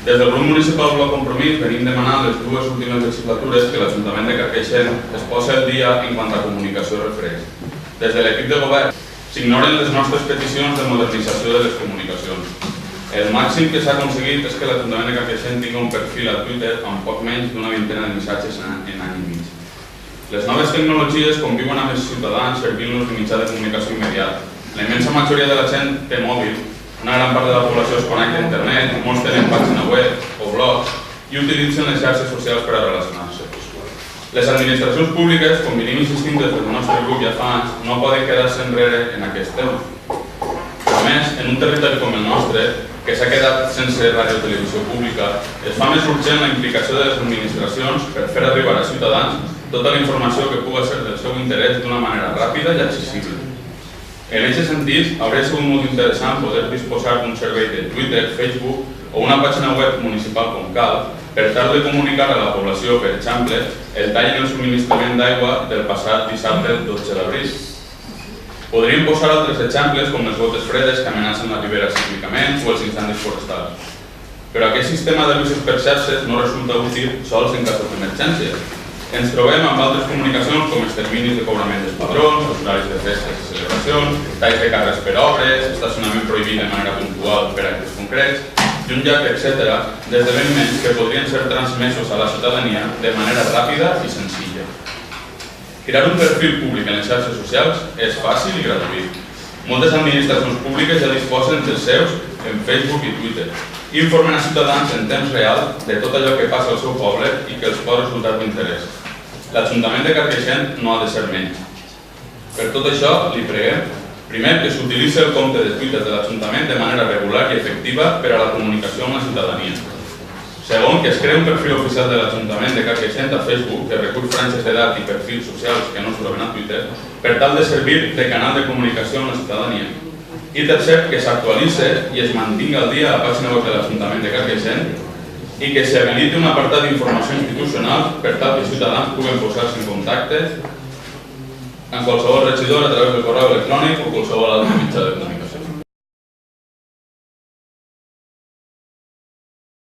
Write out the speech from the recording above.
Des del grup municipal Bloc Compromís venim demanant les dues últimes legislatures que l'Ajuntament de Carcaixent es posi al dia en quant a comunicació refereix. Des de l'equip de govern s'ignoren les nostres peticions de modernització de les comunicacions. El màxim que s'ha aconseguit és que l'Ajuntament de Carcaixent tingui un perfil a Twitter amb poc menys d'una vintena de missatges en any i mig. Les noves tecnologies conviuen amb els ciutadans servint-los de mitjà de comunicació immediat. La immensa majoria de la gent té mòbil, una gran part de la població es connecta a internet, molts tenen pàgina web o blogs i utilitzen les xarxes socials per a relacionar-se. Les administracions públiques, com venim insistint des del nostre grup ja fa anys, no poden quedar-se enrere en aquest tema. A més, en un territori com el nostre, que s'ha quedat sense ràdio o televisió pública, es fa més urgent la implicació de les administracions per fer arribar als ciutadans tota la informació que pugui ser del seu interès d'una manera ràpida i accessible. En aquest sentit, hauria sigut molt interessant poder disposar d'un servei de Twitter, Facebook o una pàgina web municipal com cal per tal de comunicar a la població, per exemple, el tall en el subministrament d'aigua del passat dissabte 12 d'abril. Podríem posar altres exemples com les gotes fredes que amenacen la ribera cíclicament o els incendis forestals. Però aquest sistema d'avisos per xarxes no resulta útil sols en casos d'emergència. Ens trobem amb altres comunicacions com els terminis de cobrament dels padrons, els horaris de festes i celebracions, talls de carrers per obres, estacionament prohibit de manera puntual per actes concrets, i un llarg, etc., d'esdeveniments que podrien ser transmesos a la ciutadania de manera ràpida i senzilla. Crear un perfil públic en les xarxes socials és fàcil i gratuït. Moltes administracions públiques ja disposen dels seus en Facebook i Twitter i informen a ciutadans en temps real de tot allò que passa al seu poble i que els pot resultar d'interès. L'Ajuntament de Carcaixent no ha de ser menys. Per tot això, li preguem, primer, que s'utilitzi el compte de Twitter de l'Ajuntament de manera regular i efectiva per a la comunicació amb la ciutadania. Segon, que es crea un perfil oficial de l'Ajuntament de Carcaixent a Facebook que recull franges d'edat i perfils socials que no es troben a Twitter per tal de servir de canal de comunicació amb la ciutadania. I tercer, que s'actualitzi i es mantingui al dia la pàgina web de l'Ajuntament de Carcaixent i que s'habiliti un apartat d'informació institucional per tal que els ciutadans puguen posar-se en contacte amb qualsevol regidor a través del correu electrònic o qualsevol altre mitjà de comunicació.